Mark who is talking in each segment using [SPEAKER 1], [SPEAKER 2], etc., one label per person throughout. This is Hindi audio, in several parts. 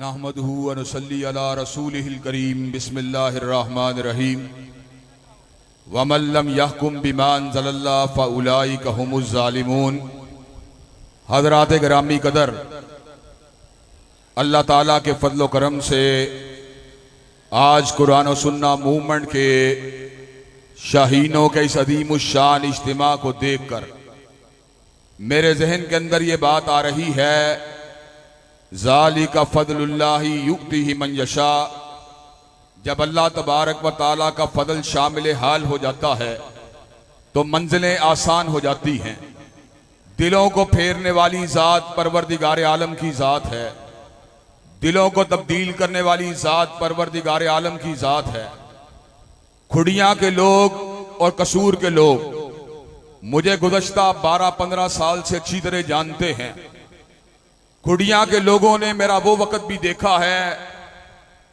[SPEAKER 1] नहमदहू व नसल्ली अला रसूलिहिल करीम बिस्मिल्लाहिर रहमानिर रहीम वमन लम यहकुम बिमा अंज़लल्लाह फउलाइका हुमुज़ ज़ालिमून। हज़रात गिरामी कदर, अल्लाह ताला के फजल व करम से आज कुरान और सुन्ना मूवमेंट के शाहीनों के इस अदीम शान इज्तिमा को देखकर मेरे जहन के अंदर ये बात आ रही है, ज़ालिका फ़ज़लुल्लाहि युअतीहि मन यशा। जब अल्लाह तबारक व ताला का फजल शामिल हाल हो जाता है तो मंजिलें आसान हो जाती हैं। दिलों को फेरने वाली ज़ात परवरदिगार आलम की ज़ात है, दिलों को तब्दील करने वाली ज़ात परवरदिगार आलम की ज़ात है। खुड़ियाँ के लोग और कसूर के लोग मुझे गुज़श्ता 12-15 साल से अच्छी तरह जानते हैं। खुड़ियाँ के लोगों ने मेरा वो वक़्त भी देखा है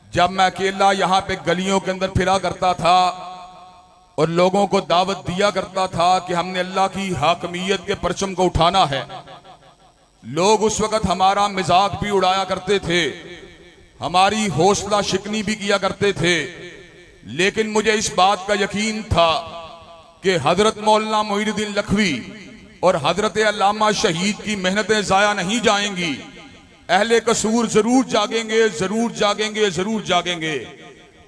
[SPEAKER 1] जब मैं अकेला यहाँ पे गलियों के अंदर फिरा करता था और लोगों को दावत दिया करता था कि हमने अल्लाह की हाकमियत के परचम को उठाना है। लोग उस वक़्त हमारा मजाक भी उड़ाया करते थे, हमारी हौसला शिकनी भी किया करते थे, लेकिन मुझे इस बात का यकीन था कि हजरत मौलाना मोइनुद्दीन लखवी और हजरत अल्लामा शहीद की मेहनतें जाया नहीं जाएंगी। अहले कसूर जरूर जागेंगे, जरूर जागेंगे, जरूर जागेंगे।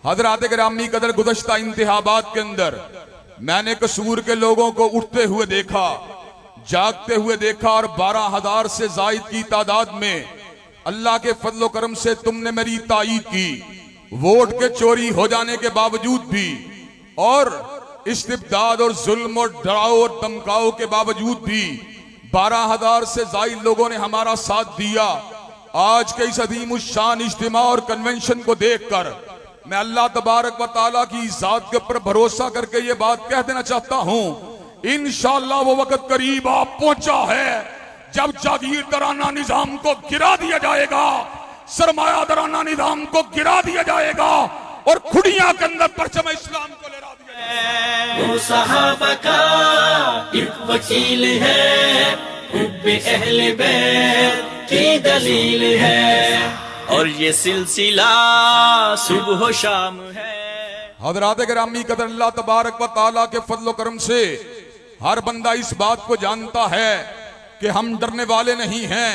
[SPEAKER 1] हजरात गिरामी कदर, गुज़श्ता इंतखाबात के अंदर मैंने कसूर के लोगों को उठते हुए देखा, जागते हुए देखा और 12,000 से जायद की तादाद में अल्लाह के फजल करम से तुमने मेरी तायीद की। वोट के चोरी हो जाने के बावजूद भी और इस्तिबदाद और जुल्म और डराव और धमकाओ के बावजूद भी 12,000 से जायद लोगों ने हमारा साथ दिया। आज के इस अदीम शान इज्तिमा और कन्वेंशन को देखकर मैं अल्लाह तबारक व ताला की जात के ऊपर भरोसा करके ये बात कह देना चाहता हूँ, इंशाअल्लाह वो वक्त करीब आ पहुंचा है जब जागीरदाराना निजाम को गिरा दिया जाएगा, सरमायादाराना निजाम को गिरा दिया जाएगा और खुड़ियां के अंदर परचम इस्लाम को लहरा दिया जाएगा।
[SPEAKER 2] वो सहाबा का एक वकील है, हुब्बे अहले बैत की दलील है और ये सिलसिला सुबह शाम है।
[SPEAKER 1] हज़रात गिरामी कदर, अल्लाह तबारक व ताला के फजल करम से हर बंदा इस बात को जानता है कि हम डरने वाले नहीं हैं,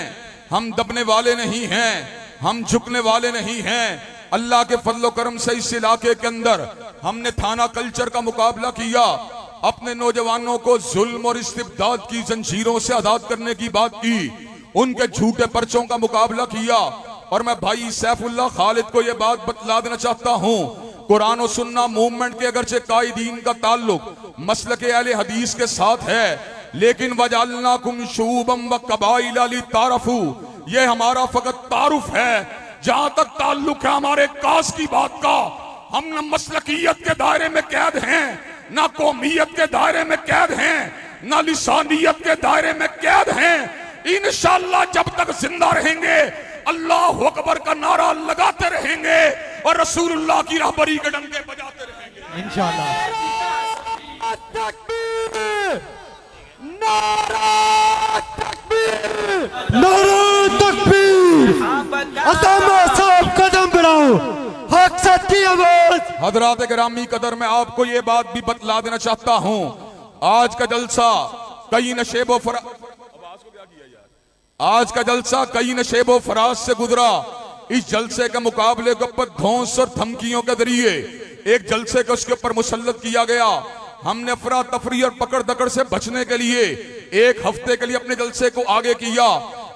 [SPEAKER 1] हम दबने वाले नहीं हैं, हम झुकने वाले नहीं हैं। अल्लाह के फजल करम से इस इलाके के अंदर हमने थाना कल्चर का मुकाबला किया, अपने नौजवानों को जुल्म और इस्तिबदाद की जंजीरों से आजाद करने की बात की, उनके झूठे पर्चों का मुकाबला किया। और मैं भाई सैफुल्लाह खालिद को यह बात बतला देना चाहता हूँ, कुरान और सुन्ना मूवमेंट के अगरचे कायदीन का ताल्लुक मसलक अहले हदीस के साथ है, लेकिन वजअलनाकुम शुअबन व कबाइल लितारफू, ये हमारा फकत तारुफ है। जहां तक ताल्लुक है हमारे कास की बात का, हम न मसलकियत के दायरे में कैद हैं, ना कौमियत के दायरे में कैद हैं, ना लिसानियत के दायरे में कैद हैं। इंशाअल्लाह जब तक जिंदा रहेंगे अल्लाह अकबर का नारा लगाते रहेंगे और रसूलुल्लाह की रहबरी के डंके बजाते रहेंगे
[SPEAKER 3] इंशाअल्लाह। तकबीर, नारा तकबीर, नारा तकबीर। अतामा साहब कदम बढ़ाओ, हक सच की आवाज।
[SPEAKER 1] हज़रात गिरामी कदर, मैं आपको ये बात भी बतला देना चाहता हूँ, आज का जलसा कई नशेबो फराज से गुजरा। इस जलसे के मुकाबले के ऊपर धौंस और धमकियों के जरिए एक जलसे को उसके ऊपर मुसल्लत किया गया। हमने अफरा तफरी और पकड़ दकड़ से बचने के लिए एक हफ्ते के लिए अपने जलसे को आगे किया,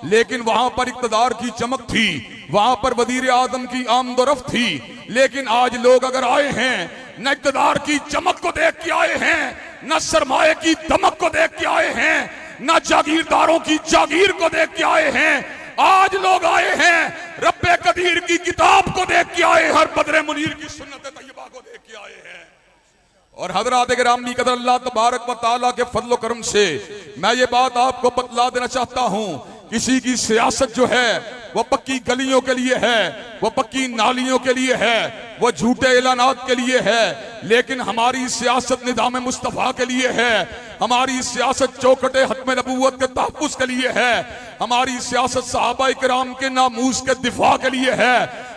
[SPEAKER 1] लेकिन वहां पर इक्तदार की चमक थी, वहां पर वजीर आजम की आमदोरफ्त थी। लेकिन आज लोग अगर आए हैं, न इक्तदार की चमक को देख के आए हैं, न सरमाए की दमक को देख के आए हैं, न जागीरदारों की जागीर को देख के आए हैं। आज लोग आए हैं रब्बे कदीर की किताब को देख के आए, हर बदरे मुनीर की सुन्नत तैयबा को देख के आए हैं। और हज़रात गिरामी कदर, अल्लाह तबारक व ताला के फजल करम से मैं ये बात आपको बतला देना चाहता हूँ, किसी की सियासत जो है वो पक्की गलियों के लिए है, वो पक्की नालियों के लिए है, वो झूठे ऐलानात के लिए है, लेकिन हमारी सियासत निज़ाम मुस्तफ़ा के लिए है, हमारी सियासत चौखटे हत्म नबूवत के तहफ़्फ़ुज़ के लिए है, हमारी सियासत सहाबा किराम के नामूस के दिफा के लिए है।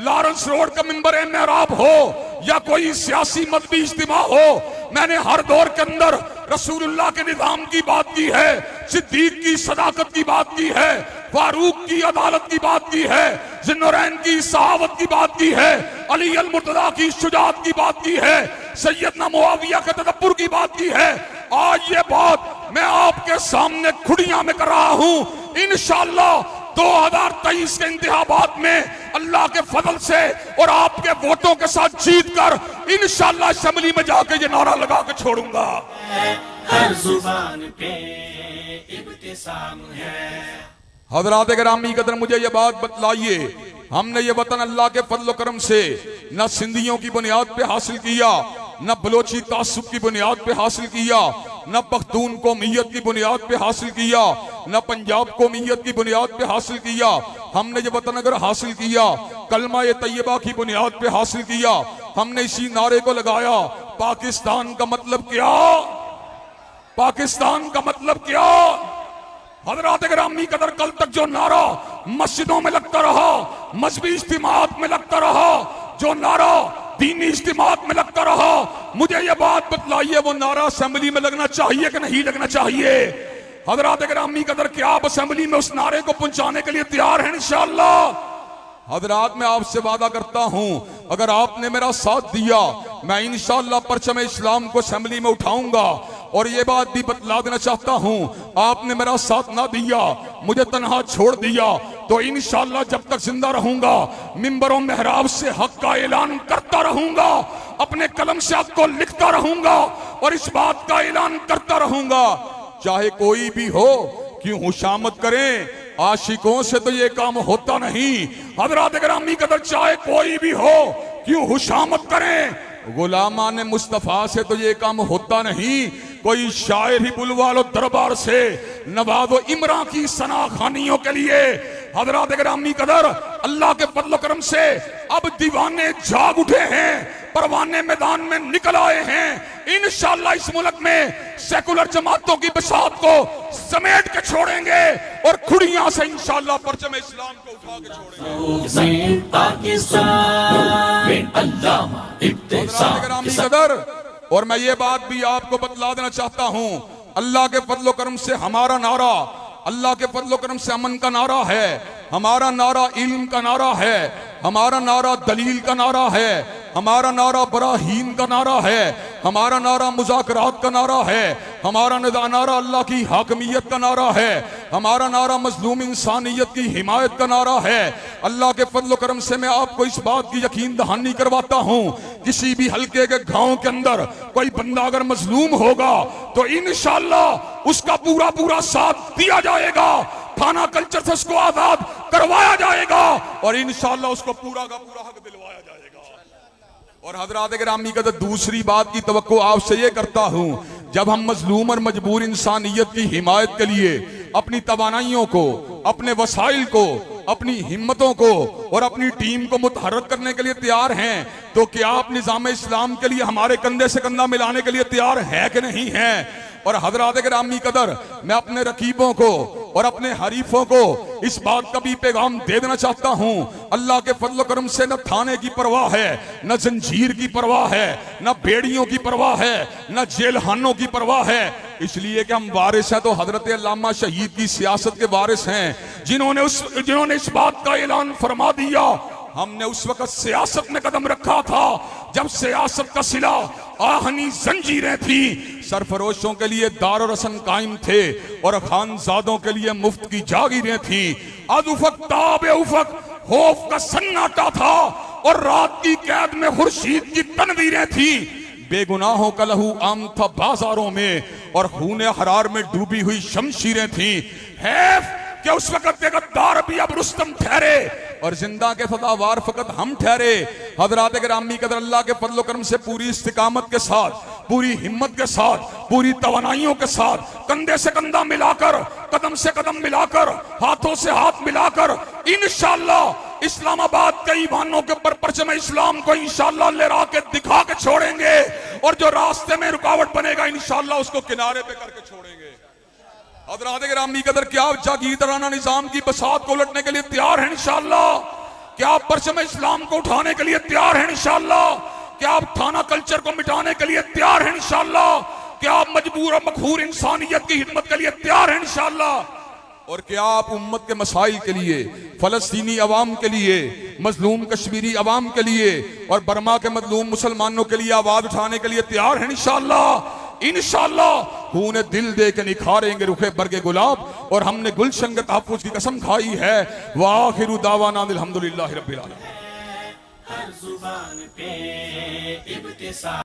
[SPEAKER 1] लॉरेंस रोड का मिंबर मेहराब हो या कोई सियासी मजहबी इज्तिमा हो, मैंने हर दौर के अंदर रसूलुल्लाह के निजाम की बात की है, सिद्दीक की सदाकत की बात की है, फारूक की अदालत की बात की है, ज़ुन्नूरैन की सहावत की बात की है, अली अल मुर्तज़ा की शुजाअत की बात की है, सैयदना मुआविया के तदब्बुर की बात की है। आज ये बात मैं आपके सामने खुड़ियां में कर रहा हूं। इंशाअल्लाह 2023 के इंतखाबात में अल्लाह के फजल से और आपके वोटों के साथ जीत कर इंशाअल्लाह असेंबली में जाके ये नारा लगा के छोड़ूंगा।
[SPEAKER 2] हर जुबान पे इब्तिसाम है।
[SPEAKER 1] हज़रात गिरामी कदर, मुझे ये बात बतलाइए, हमने ये वतन अल्लाह के फजल करम से न सिंधियों की बुनियाद पे हासिल किया, न बलोची तासुब की बुनियाद पे हासिल किया, न पख्तून कौमियत की बुनियाद पे हासिल किया, न पंजाब कौमियत की बुनियाद पे हासिल किया। हमने ये वतन अगर हासिल किया कलमा तैयबा की बुनियाद पे हासिल किया। हमने इसी नारे को लगाया, पाकिस्तान का मतलब क्या, पाकिस्तान का मतलब क्या। हज़रात गिरामी कदर, कल तक जो नारा मस्जिदों में लगता रहा, मजहबी इज्तिमात में लगता रहा, जो नारा दीनी इज्तिमात में लगता रहा, मुझे ये बात बतलाइए वो नारा असेंबली में लगना चाहिए कि नहीं लगना चाहिए। हज़रात गिरामी कदर, क्या आप असेंबली में उस नारे को पहुंचाने के लिए तैयार हैं इंशाअल्लाह। हजरात, मैं आपसे वादा करता हूं, अगर आपने मेरा साथ दिया मैं इंशाअल्लाह परचम इस्लाम को असेंबली में उठाऊंगा। और ये बात भी बतला देना चाहता हूं, आपने मेरा साथ ना दिया, मुझे तन्हा छोड़ दिया, तो इंशाअल्लाह जब तक जिंदा रहूंगा मिंबरों मेहराब से हक का ऐलान करता रहूंगा, अपने कलम से हक को लिखता रहूंगा और इस बात का ऐलान करता रहूंगा, चाहे कोई भी हो, क्यों हुशामत करें, आशिकों से तो ये काम होता नहीं। हज़रात गिरामी कदर, चाहे कोई भी हो, क्यों हुशामत करें, गुलामान मुस्तफा से तो ये काम होता नहीं। कोई शायर ही बुलवा लो दरबार से, नवाबो इमरा की सना खानियों के लिए। हज़रात गिरामी कदर, अल्लाह के फज़ल करम से अब दीवाने जाग उठे हैं, परवाने मैदान में निकल आए हैं। इंशाअल्लाह इस मुल्क में सेकुलर जमातों की बसात को समेट के छोड़ेंगे और खुड़ियां से इंशाअल्लाह परचम इस्लाम को उठा के छोड़ेंगे।
[SPEAKER 2] पाकिस्तान में अल्लामा इब्तिसाम के साथ।
[SPEAKER 1] और मैं ये बात भी आपको बतला देना चाहता हूं, अल्लाह के फजल करम से हमारा नारा, अल्लाह के फजल करम से अमन का नारा है, हमारा नारा इल्म का नारा है, हमारा नारा दलील का नारा है, हमारा नारा बराहीन का नारा है, हमारा नारा मुज़ाकरात का नारा है, हमारा नारा अल्लाह की हाकमियत का नारा है, हमारा नारा मजलूम इंसानियत की हिमायत का नारा है। अल्लाह के फजल करम से मैं आपको इस बात की यकीन दहानी करवाता हूँ, किसी भी हल्के के गांव के अंदर कोई बंदा अगर मजलूम होगा तो इंशाअल्लाह उसका पूरा पूरा साथ दिया जाएगा, थाना कल्चर से उसको आजाद करवाया जाएगा और इंशाअल्लाह उसको पूरा का पूरा हक दिलवाया जाएगा। और हजरात गिरामी का दूसरी बात की तवक्को आपसे ये करता हूं, जब हम मजलूम और मजबूर इंसानियत की हिमायत के लिए अपनी तवानाइयों को, अपने वसाइल को, अपनी हिम्मतों को और अपनी टीम को मुतहर्रक करने के लिए तैयार हैं, तो क्या आप निज़ाम इस्लाम के लिए हमारे कंधे से कंधा मिलाने के लिए तैयार है कि नहीं है। और हजरात गिरामी कदर, मैं अपने रकीबों को और अपने हरीफों को इस बात का भी पैगाम दे देना चाहता हूं, अल्लाह के फजल करम से न थाने की परवाह है, न जंजीर की परवाह है, न बेड़ियों की परवाह है, न जेलखानों की परवाह है, इसलिए कि हम वारिस हैं तो हजरत अल्लामा शहीद की सियासत के वारिस हैं, जिन्होंने इस बात का ऐलान फरमा दिया। हमने उस वक्त सियासत में कदम रखा था जब सियासत का सिला आहनी जंजीरें थी, सरफरोशों के लिए दार रसन कायम थे और खानजादों के लिए मुफ्त की जागीरें थी। आज उफक ताबे उफक खौफ का सन्नाटा था और रात की कैद में खुर्शीद की तनवीरें थी। बेगुनाहों का लहू आम था बाजारों में और खूने हरार में डूबी हुई शमशीरें थी। हैफ कि उस वक्त के गद्दार भी अब रुस्तम ठहरे और जिंदा के फदावार फकत हम ठहरे। हजरात गिरामी कदर, अल्लाह के फजल करम से पूरी इस्तिकामत के साथ, पूरी हिम्मत के साथ, पूरी तवानाइयों के साथ, कंधे से कंधा मिलाकर, कदम से कदम मिलाकर, हाथों से हाथ मिलाकर इंशाअल्लाह इस्लामाबाद के ईवानों के ऊपर परचम इस्लाम को इंशाअल्लाह लहरा के दिखा के छोड़ेंगे और जो रास्ते में रुकावट बनेगा इंशाअल्लाह उसको किनारे पे करके छोड़ेंगे। हज़रात गिरामी कदर, क्या आप जागीरदाराना निजाम की बसात को उलटने के लिए तैयार हैं इंशाअल्लाह? क्या आप परचम इस्लाम को उठाने के लिए तैयार हैं इंशाअल्लाह? क्या आप थाना कल्चर को मिटाने के लिए तैयार हैं इंशाअल्लाह? क्या आप मजबूर और मखहूर इंसानियत की खिदमत के लिए तैयार हैं इंशाअल्लाह? और क्या आप उम्मत के मसाइल के लिए, फलस्तीनी अवाम के लिए, मजलूम कश्मीरी अवाम के लिए और बर्मा के मजलूम मुसलमानों के लिए आवाज उठाने के लिए तैयार हैं इंशाअल्लाह? इंशाअल्लाह खून दिल दे के निखारेंगे रुखे बरगे गुलाब, और हमने गुलशन के तहफ्फुज़ की कसम खाई है। वाखिरु दावाना अल्हम्दुलिल्लाहि रब्बिल आलमीन।
[SPEAKER 2] हर जुबान पे इब्तिसाम